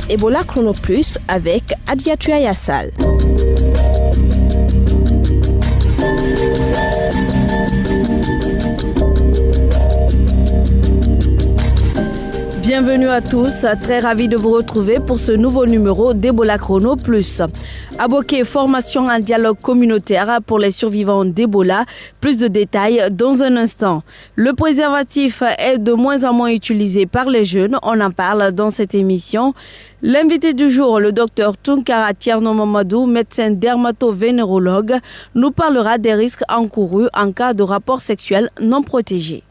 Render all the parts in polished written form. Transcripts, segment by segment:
Ebola Chrono Plus avec Adiatua Yassal. Bienvenue à tous, très ravi de vous retrouver pour ce nouveau numéro d'Ebola Chrono Plus. À Boké, formation en dialogue communautaire pour les survivants d'Ebola. Plus de détails dans un instant. Le préservatif est de moins en moins utilisé par les jeunes, on en parle dans cette émission. L'invité du jour, le docteur Tunkara Tierno Mamadou, médecin dermato-vénérologue, nous parlera des risques encourus en cas de rapport sexuel non protégé.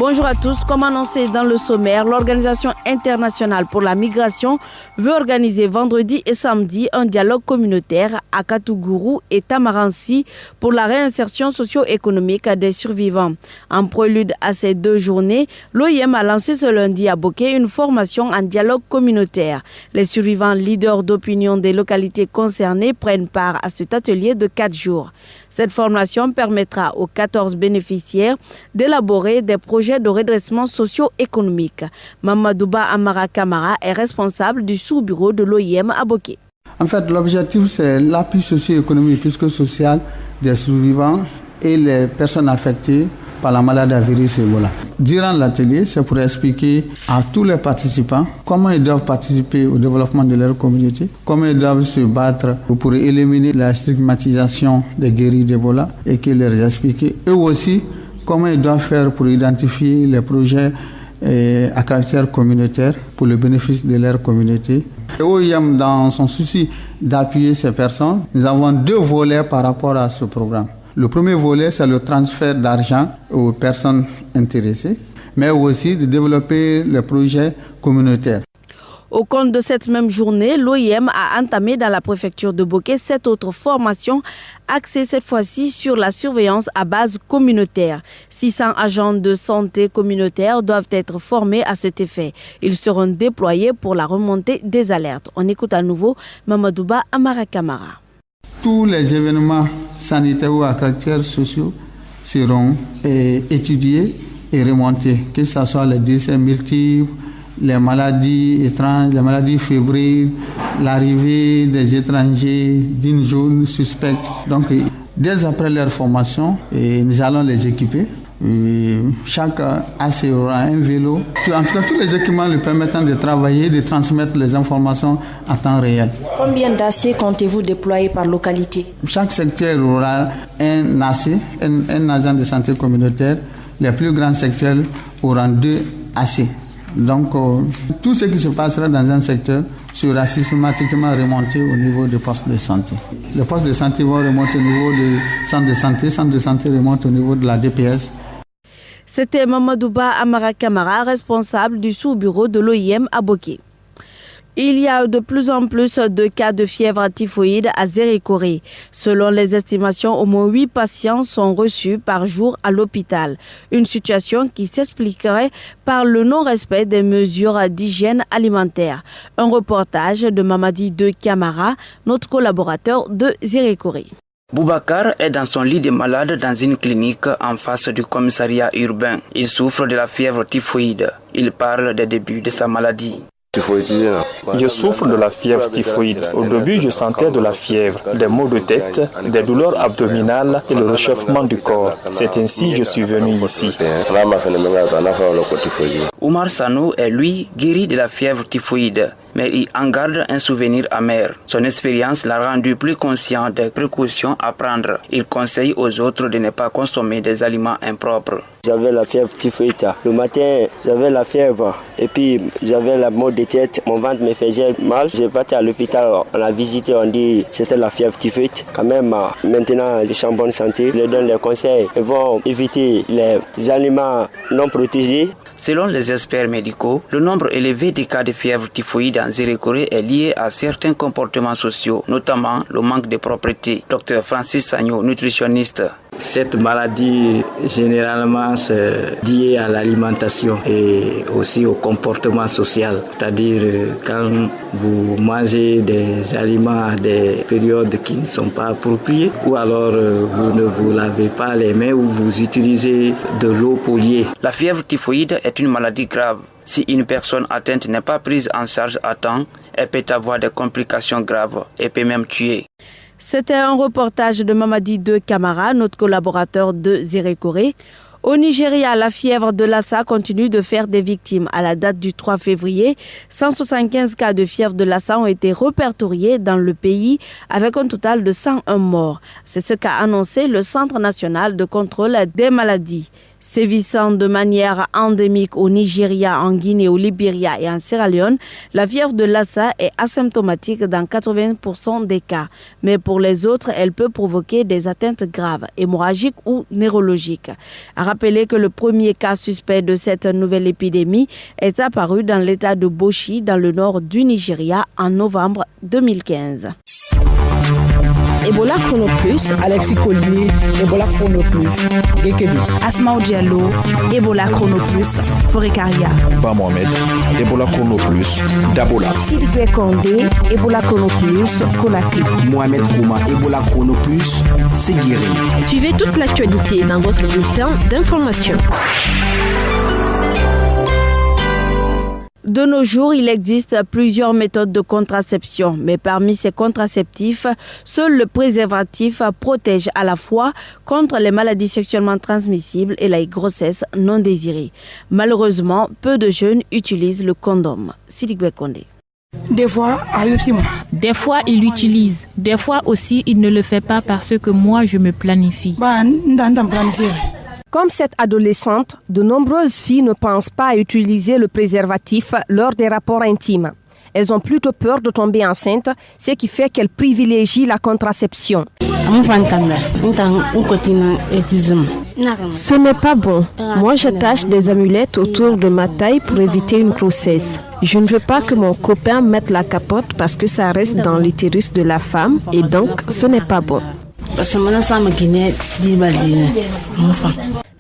Bonjour à tous. Comme annoncé dans le sommaire, l'Organisation internationale pour la migration veut organiser vendredi et samedi un dialogue communautaire à Katouguru et Tamaransi pour la réinsertion socio-économique des survivants. En prélude à ces deux journées, l'OIM a lancé ce lundi à Boké une formation en dialogue communautaire. Les survivants leaders d'opinion des localités concernées prennent part à cet atelier de 4 jours. Cette formation permettra aux 14 bénéficiaires d'élaborer des projets de redressement socio-économique. Mamadouba Amara Kamara est responsable du sous-bureau de l'OIM à Boké. En fait, l'objectif, c'est l'appui socio-économique plus que social des survivants et les personnes affectées par la maladie à virus Ebola. Durant l'atelier, c'est pour expliquer à tous les participants comment ils doivent participer au développement de leur communauté, comment ils doivent se battre pour éliminer la stigmatisation des guéris d'Ebola et qu'ils leur expliquent. Eux aussi, comment ils doivent faire pour identifier les projets à caractère communautaire pour le bénéfice de leur communauté. Et OIM, dans son souci d'appuyer ces personnes, nous avons 2 volets par rapport à ce programme. Le premier volet, c'est le transfert d'argent aux personnes intéressées, mais aussi de développer les projets communautaires. Au compte de cette même journée, l'OIM a entamé dans la préfecture de Boké 7 autres formations axées cette fois-ci sur la surveillance à base communautaire. 600 agents de santé communautaire doivent être formés à cet effet. Ils seront déployés pour la remontée des alertes. On écoute à nouveau Mamadouba Amara Kamara. Tous les événements sanitaires ou à caractère social seront étudiés et remontés, que ce soit les décès multiples, les maladies étranges, les maladies fébriles, l'arrivée des étrangers d'une zone suspecte. Donc, dès après leur formation, nous allons les équiper. Chaque AC aura un vélo. En tout cas, tous les équipements lui permettant de travailler, de transmettre les informations en temps réel. Combien d'AC comptez-vous déployer par localité? Chaque secteur aura un AC, un agent de santé communautaire. Les plus grands secteurs auront 2 AC. Donc, tout ce qui se passera dans un secteur sera systématiquement remonté au niveau des postes de santé. Les postes de santé vont remonter au niveau du centre de santé remonte au niveau de la DPS. C'était Mamadouba Amara Kamara, responsable du sous-bureau de l'OIM à Boké. Il y a de plus en plus de cas de fièvre typhoïde à Zérékoré. Selon les estimations, au moins 8 patients sont reçus par jour à l'hôpital. Une situation qui s'expliquerait par le non-respect des mesures d'hygiène alimentaire. Un reportage de Mamadi De Kamara, notre collaborateur de Zérékoré. Boubacar est dans son lit de malade dans une clinique en face du commissariat urbain. Il souffre de la fièvre typhoïde. Il parle des débuts de sa maladie. Je souffre de la fièvre typhoïde. Au début, je sentais de la fièvre, des maux de tête, des douleurs abdominales et le réchauffement du corps. C'est ainsi que je suis venu ici. Oumar Sanou est lui guéri de la fièvre typhoïde, mais il en garde un souvenir amer. Son expérience l'a rendu plus conscient des précautions à prendre. Il conseille aux autres de ne pas consommer des aliments impropres. J'avais la fièvre typhoïde. Le matin, j'avais la fièvre et puis j'avais la maux de tête. Mon ventre me faisait mal. J'ai parti à l'hôpital. On a visité, on dit que c'était la fièvre typhoïde. Quand même, maintenant, je suis en bonne santé. Je leur donne les conseils. Ils vont éviter les aliments non protégés. Selon les experts médicaux, le nombre élevé de cas de fièvre typhoïde en Zérékoré est lié à certains comportements sociaux, notamment le manque de propreté. Dr Francis Sagno, nutritionniste. Cette maladie, généralement, c'est lié à l'alimentation et aussi au comportement social. C'est-à-dire, quand vous mangez des aliments à des périodes qui ne sont pas appropriées, ou alors vous ne vous lavez pas les mains ou vous utilisez de l'eau polluée. La fièvre typhoïde est une maladie grave. Si une personne atteinte n'est pas prise en charge à temps, elle peut avoir des complications graves et peut même tuer. C'était un reportage de Mamadi De Camara, notre collaborateur de Zérékoré. Au Nigeria, la fièvre de Lassa continue de faire des victimes. À la date du 3 février, 175 cas de fièvre de Lassa ont été répertoriés dans le pays avec un total de 101 morts. C'est ce qu'a annoncé le Centre national de contrôle des maladies. Sévissant de manière endémique au Nigeria, en Guinée, au Libéria et en Sierra Leone, la fièvre de Lassa est asymptomatique dans 80% des cas. Mais pour les autres, elle peut provoquer des atteintes graves, hémorragiques ou neurologiques. À rappeler que le premier cas suspect de cette nouvelle épidémie est apparu dans l'état de Bauchi, dans le nord du Nigeria, en novembre 2015. Ebola Chrono Plus, Alexis Collier, Ebola Chrono Plus, Gekedu, Asmao Diallo, Ebola Chrono Plus, Forekaria, Ba Mohamed, Ebola Chrono Plus, Dabola, Sidibé Kondé, Ebola Chrono Plus, Conakry, Mohamed Kouma, Ebola Chrono Plus, Seguiri. Suivez toute l'actualité dans votre bulletin d'information. De nos jours, il existe plusieurs méthodes de contraception, mais parmi ces contraceptifs, seul le préservatif protège à la fois contre les maladies sexuellement transmissibles et la grossesse non désirée. Malheureusement, peu de jeunes utilisent le condom. Sidibé Kondé. Des fois, il l'utilise. Des fois aussi, il ne le fait pas parce que moi, je me planifie. Comme cette adolescente, de nombreuses filles ne pensent pas à utiliser le préservatif lors des rapports intimes. Elles ont plutôt peur de tomber enceinte, ce qui fait qu'elles privilégient la contraception. Ce n'est pas bon. Moi, j'attache des amulettes autour de ma taille pour éviter une grossesse. Je ne veux pas que mon copain mette la capote parce que ça reste dans l'utérus de la femme et donc ce n'est pas bon.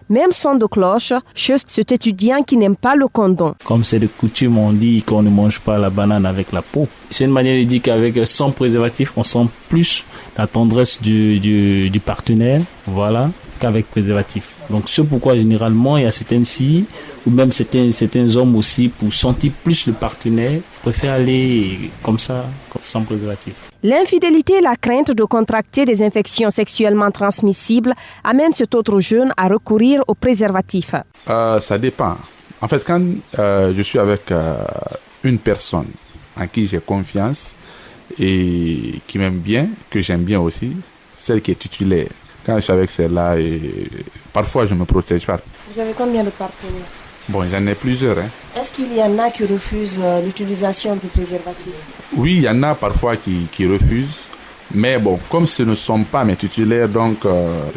Même son de cloche chez cet étudiant qui n'aime pas le condom. Comme c'est de coutume, on dit qu'on ne mange pas la banane avec la peau. C'est une manière de dire qu'avec sans préservatif, on sent plus la tendresse du partenaire, voilà, qu'avec préservatif. Donc c'est pourquoi généralement il y a certaines filles ou même certains hommes aussi, pour sentir plus le partenaire, préfèrent aller comme ça, sans préservatif. L'infidélité et la crainte de contracter des infections sexuellement transmissibles amènent cet autre jeune à recourir au préservatif. Ça dépend. En fait, quand je suis avec une personne en qui j'ai confiance et qui m'aime bien, que j'aime bien aussi, celle qui est titulaire. Quand je suis avec celle-là, parfois je ne me protège pas. Vous avez combien de partenaires? Bon, j'en ai plusieurs. Est-ce qu'il y en a qui refusent l'utilisation du préservatif? Oui, il y en a parfois qui refusent. Mais bon, comme ce ne sont pas mes titulaires, donc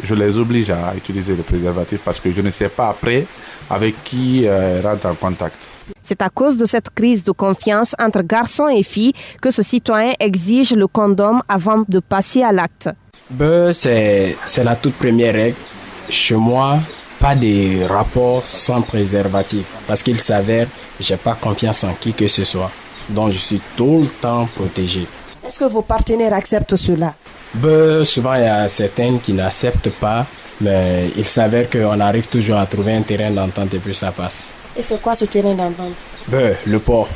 je les oblige à utiliser le préservatif parce que je ne sais pas après avec qui rentre en contact. C'est à cause de cette crise de confiance entre garçons et filles que ce citoyen exige le condom avant de passer à l'acte. C'est la toute première règle. Chez moi, pas de rapport sans préservatif parce qu'il s'avère que je n'ai pas confiance en qui que ce soit. Donc je suis tout le temps protégé. Est-ce que vos partenaires acceptent cela? Souvent, il y a certaines qui n'acceptent pas, mais il s'avère qu'on arrive toujours à trouver un terrain d'entente et puis ça passe. Et c'est quoi ce terrain d'entente? Le port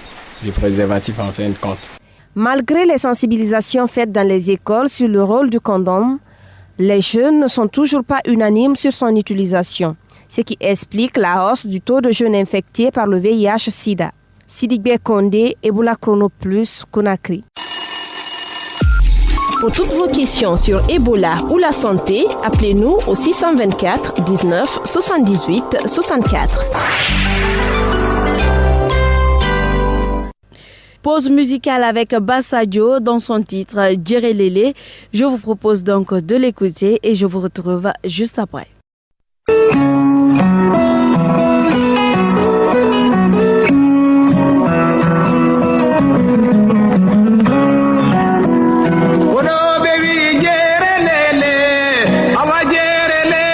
du préservatif en fin de compte. Malgré les sensibilisations faites dans les écoles sur le rôle du condom, les jeunes ne sont toujours pas unanimes sur son utilisation, ce qui explique la hausse du taux de jeunes infectés par le VIH-Sida. Sidibé Kondé, Ebola Chrono Plus, Conakry. Pour toutes vos questions sur Ebola ou la santé, appelez-nous au 624 19 78 64. Pause musicale avec Bassadio dans son titre Djerelele. Je vous propose donc de l'écouter et je vous retrouve juste après. Baby, Djerelele, awa Djerelele.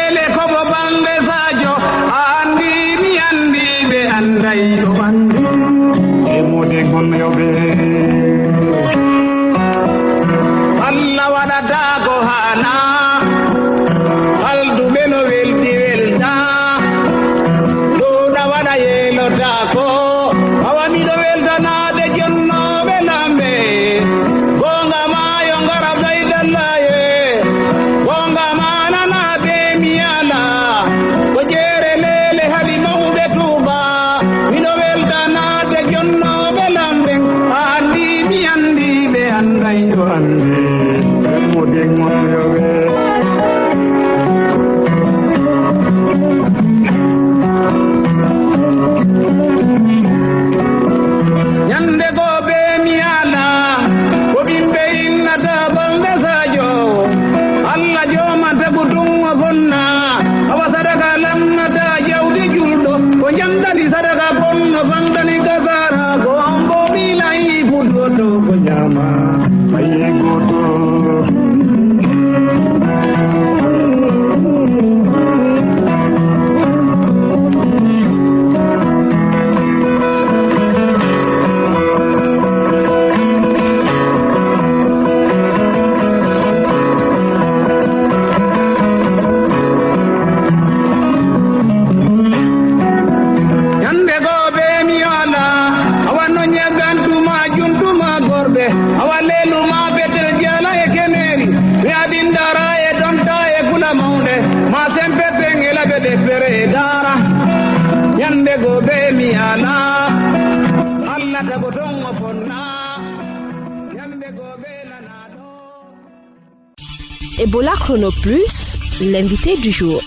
Ebola Chrono Plus, l'invité du jour.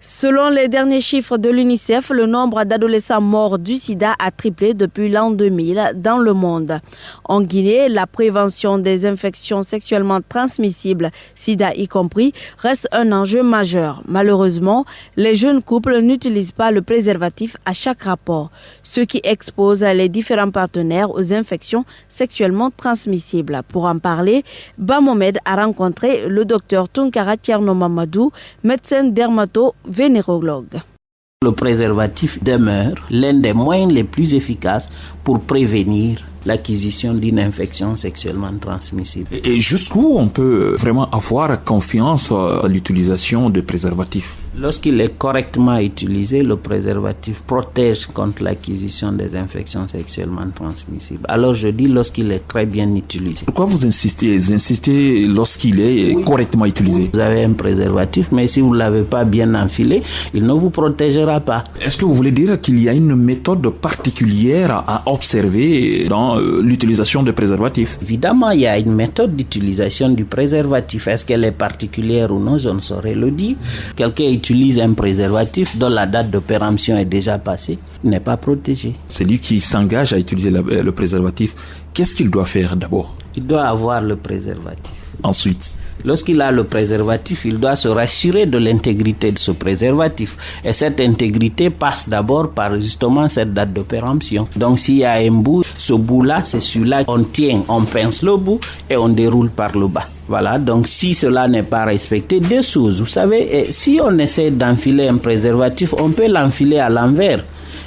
Selon les derniers chiffres de l'UNICEF, le nombre d'adolescents morts du sida a triplé depuis l'an 2000 dans le monde. En Guinée, la prévention des infections sexuellement transmissibles, sida y compris, reste un enjeu majeur. Malheureusement, les jeunes couples n'utilisent pas le préservatif à chaque rapport, ce qui expose les différents partenaires aux infections sexuellement transmissibles. Pour en parler, Bamomed a rencontré le docteur Tunkara Tierno Mamadou, médecin dermato-vénérologue. Le préservatif demeure l'un des moyens les plus efficaces pour prévenir l'acquisition d'une infection sexuellement transmissible. Et jusqu'où on peut vraiment avoir confiance à l'utilisation de préservatifs? Lorsqu'il est correctement utilisé, le préservatif protège contre l'acquisition des infections sexuellement transmissibles. Alors je dis lorsqu'il est très bien utilisé. Pourquoi vous insistez? Vous insistez lorsqu'il est correctement utilisé. Vous avez un préservatif, mais si vous ne l'avez pas bien enfilé, il ne vous protégera pas. Est-ce que vous voulez dire qu'il y a une méthode particulière à observer dans l'utilisation de préservatifs? Évidemment, il y a une méthode d'utilisation du préservatif. Est-ce qu'elle est particulière ou non, je ne saurais le dire. Quelqu'un utilise un préservatif dont la date de péremption est déjà passée, il n'est pas protégé. Celui qui s'engage à utiliser le préservatif, qu'est-ce qu'il doit faire d'abord? Il doit avoir le préservatif. Ensuite, lorsqu'il a le préservatif, il doit se rassurer de l'intégrité de ce préservatif. Et cette intégrité passe d'abord par justement cette date de péremption. Donc s'il y a un bout, ce bout-là, c'est celui-là, on tient, on pince le bout et on déroule par le bas. Voilà, donc si cela n'est pas respecté, deux choses. Vous savez, si on essaie d'enfiler un préservatif, on peut l'enfiler à l'envers.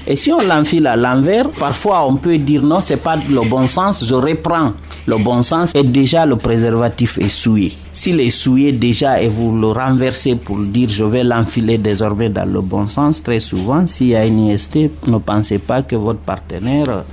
Et si on l'enfile à l'envers, parfois on peut dire non, c'est pas le bon sens, je reprends le bon sens et déjà le préservatif est souillé. S'il est souillé déjà et vous le renversez pour dire je vais l'enfiler désormais dans le bon sens, très souvent, s'il y a une IST, ne pensez pas que votre partenaire,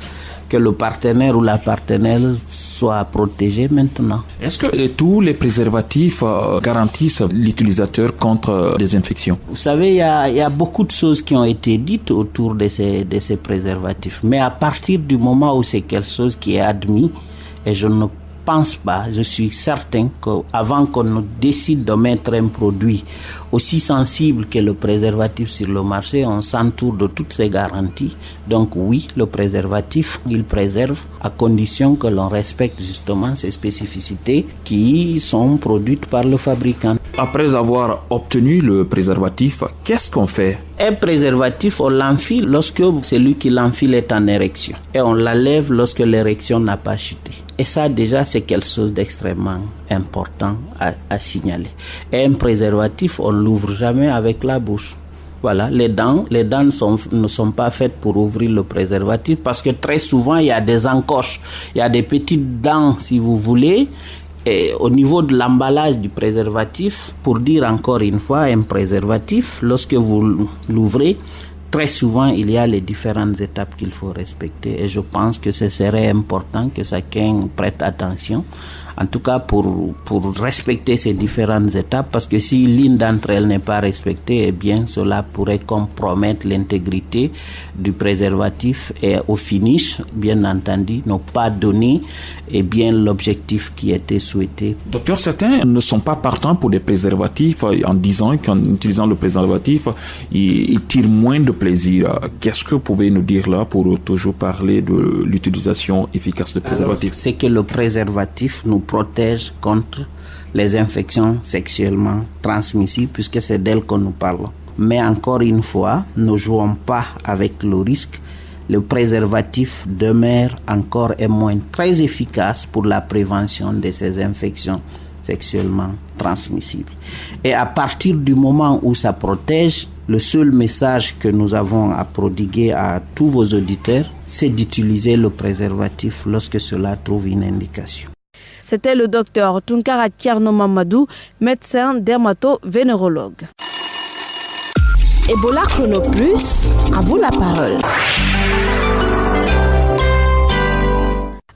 que le partenaire ou la partenaire soit protégé maintenant. Est-ce que tous les préservatifs garantissent l'utilisateur contre des infections? Vous savez, il y a beaucoup de choses qui ont été dites autour de ces préservatifs. Mais à partir du moment où c'est quelque chose qui est admis, et je ne pense pas, je suis certain qu'avant qu'on ne décide de mettre un produit aussi sensible que le préservatif sur le marché, on s'entoure de toutes ces garanties. Donc oui, le préservatif, il préserve à condition que l'on respecte justement ces spécificités qui sont produites par le fabricant. Après avoir obtenu le préservatif, qu'est-ce qu'on fait? Un préservatif, on l'enfile lorsque celui qui l'enfile est en érection. Et on l'enlève lorsque l'érection n'a pas chuté. Et ça, déjà, c'est quelque chose d'extrêmement important à signaler. Et un préservatif, on ne l'ouvre jamais avec la bouche. Voilà, les dents ne sont pas faites pour ouvrir le préservatif parce que très souvent, il y a des encoches. Il y a des petites dents, si vous voulez. Et au niveau de l'emballage du préservatif, pour dire encore une fois, un préservatif, lorsque vous l'ouvrez, très souvent, il y a les différentes étapes qu'il faut respecter. Et je pense que ce serait important que chacun prête attention, en tout cas pour respecter ces différentes étapes, parce que si l'une d'entre elles n'est pas respectée, eh bien, cela pourrait compromettre l'intégrité du préservatif et au finish, bien entendu, ne pas donner l'objectif qui était souhaité. Docteur, certains ne sont pas partants pour des préservatifs en disant qu'en utilisant le préservatif, ils tirent moins de plaisir. Qu'est-ce que vous pouvez nous dire là pour toujours parler de l'utilisation efficace de préservatifs? C'est que le préservatif nous protège contre les infections sexuellement transmissibles puisque c'est d'elles que nous parlons. Mais encore une fois, ne jouons pas avec le risque. le préservatif demeure encore et moins très efficace pour la prévention de ces infections sexuellement transmissibles. Et à partir du moment où ça protège, le seul message que nous avons à prodiguer à tous vos auditeurs, c'est d'utiliser le préservatif lorsque cela trouve une indication. C'était le docteur Tunkara Tierno Mamadou, médecin dermato-vénérologue. Ebola Chrono Plus, à vous la parole.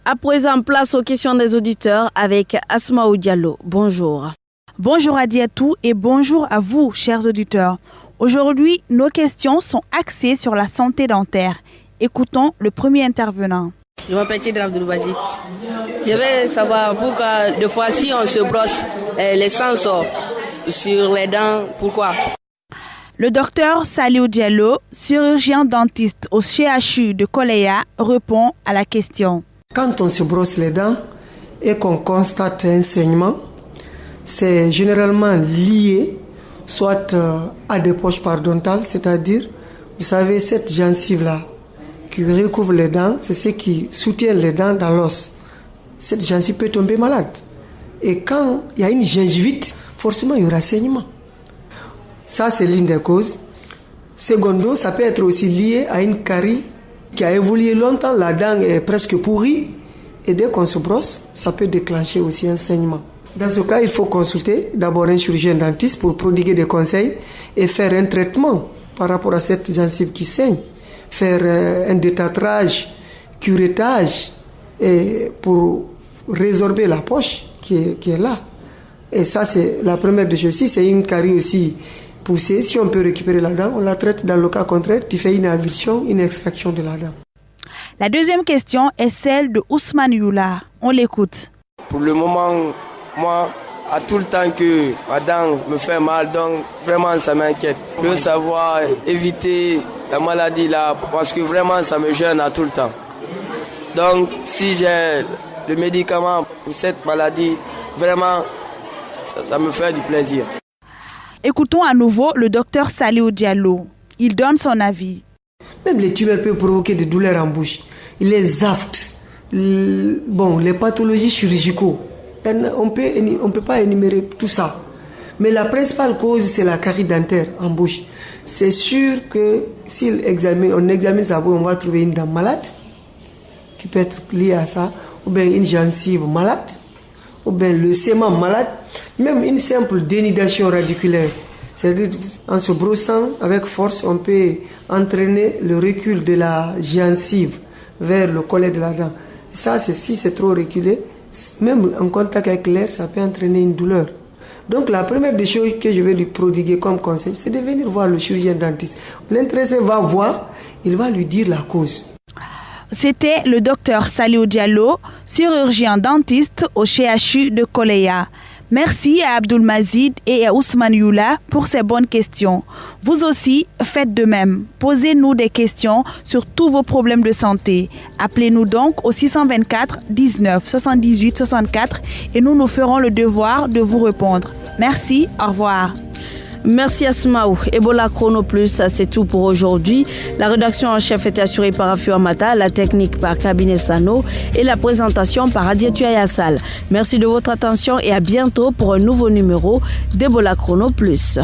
À présent, place aux questions des auditeurs avec Asmaou Diallo. Bonjour. Bonjour à Diatou et bonjour à vous, chers auditeurs. Aujourd'hui, nos questions sont axées sur la santé dentaire. Écoutons le premier intervenant. Je m'appelle Tidra Abdulbazit. Je vais savoir pourquoi, des fois, si on se brosse, les sangs sortent sur les dents, pourquoi? Le docteur Saliou Diallo, chirurgien dentiste au CHU de Koleya, répond à la question. Quand on se brosse les dents et qu'on constate un saignement, c'est généralement lié soit à des poches parodontales, c'est-à-dire, vous savez, cette gencive-là qui recouvre les dents, c'est ce qui soutient les dents dans l'os. Cette gencive peut tomber malade. Et quand il y a une gingivite, forcément, il y aura saignement. Ça, c'est l'une des causes. Secondo, ça peut être aussi lié à une carie qui a évolué longtemps, la dent est presque pourrie, et dès qu'on se brosse, ça peut déclencher aussi un saignement. Dans ce cas, il faut consulter d'abord un chirurgien dentiste pour prodiguer des conseils et faire un traitement par rapport à cette gencive qui saigne, faire un détartrage, curettage, et pour résorber la poche qui est là. Et ça, c'est la première des choses. Si c'est une carie aussi poussée, si on peut récupérer la dent, on la traite. Dans le cas contraire, tu fais une avulsion, une extraction de la dent. La deuxième question est celle de Ousmane Youla. On l'écoute. Pour le moment, moi, à tout le temps que ma dent me fait mal, donc vraiment ça m'inquiète. Je veux savoir éviter la maladie là, parce que vraiment ça me gêne à tout le temps. Donc si j'ai le médicament pour cette maladie, vraiment ça me fait du plaisir. Écoutons à nouveau le docteur Saliou Diallo. Il donne son avis. Même les tumeurs peuvent provoquer des douleurs en bouche. Les aftes, les pathologies chirurgicaux. On peut pas énumérer tout ça. Mais la principale cause, c'est la carie dentaire en bouche. C'est sûr que si on examine sa bouche, on va trouver une dent malade, qui peut être liée à ça, ou bien une gencive malade, ou bien le sément malade, même une simple dénudation radiculaire. C'est-à-dire, en se brossant avec force, on peut entraîner le recul de la gencive vers le collet de la dent. Ça, si c'est trop reculé, même en contact avec l'air, ça peut entraîner une douleur. Donc, la première des choses que je vais lui prodiguer comme conseil, c'est de venir voir le chirurgien dentiste. L'intéressé va voir, il va lui dire la cause. C'était le docteur Saliou Diallo, chirurgien dentiste au CHU de Koleya. Merci à Abdul Mazid et à Ousmane Youla pour ces bonnes questions. Vous aussi, faites de même. Posez-nous des questions sur tous vos problèmes de santé. Appelez-nous donc au 624 19 78 64 et nous ferons le devoir de vous répondre. Merci, au revoir. Merci Asmaou. Ebola Chrono Plus, c'est tout pour aujourd'hui. La rédaction en chef était assurée par Afio Amata, la technique par Cabinet Sano et la présentation par Adiatou Ayassal. Merci de votre attention et à bientôt pour un nouveau numéro d'Ebola Chrono Plus.